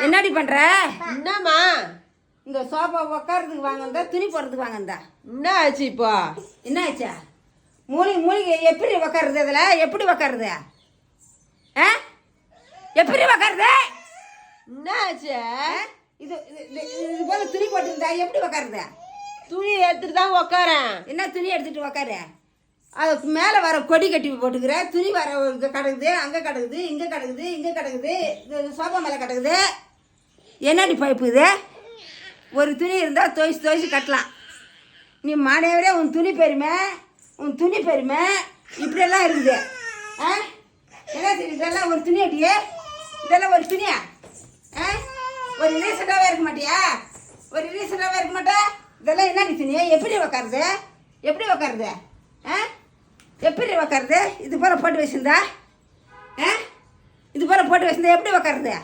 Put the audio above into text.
என்னடி பண்ற? என்னம்மா? இந்த சோஃபா உட்காரதுக்கு வாங்கந்தா, துணி போடுறதுக்கு வாங்கந்தா. என்ன ஆச்சு இப்போ? என்ன ஆச்சா? மூலிகை எப்படி உக்காருது? அதில் எப்படி உக்காருது? ஆ, எப்படி உக்காருது? என்ன ஆச்சு? இது இது போல துணி போட்டுருந்தா எப்படி உக்காருது? துணி எடுத்துட்டு தான் உக்காரேன். என்ன துணி எடுத்துட்டு உக்காரு? அதுக்கு மேலே வர கொடி கட்டி போட்டுக்கிற, துணி வர இங்கே கிடக்குது, அங்கே கிடக்குது, இங்கே கிடக்குது, இங்கே கிடக்குது, சோஃபா மேலே கிடக்குது. என்னடி பைப்பு இது? ஒரு துணி இருந்தால் துவைச்சு கட்டலாம். நீ மாணவரே உன் துணி பெருமை இப்படியெல்லாம் இருக்குது. ஆ, என்ன தெரியுது? இதெல்லாம் ஒரு துணி அடியே, இதெல்லாம் ஒரு துணியா? ஆ, ஒரு ரீசெண்டாகவே இருக்க மாட்டியா? இருக்க மாட்டா? இதெல்லாம் என்னடி துணி? எப்படி உக்காருது? ஆ, எப்படி உக்காருது? இது போல் போட்டு வச்சிருந்தா? ஆ, இது போல் போட்டு வச்சிருந்தா எப்படி உக்காருது?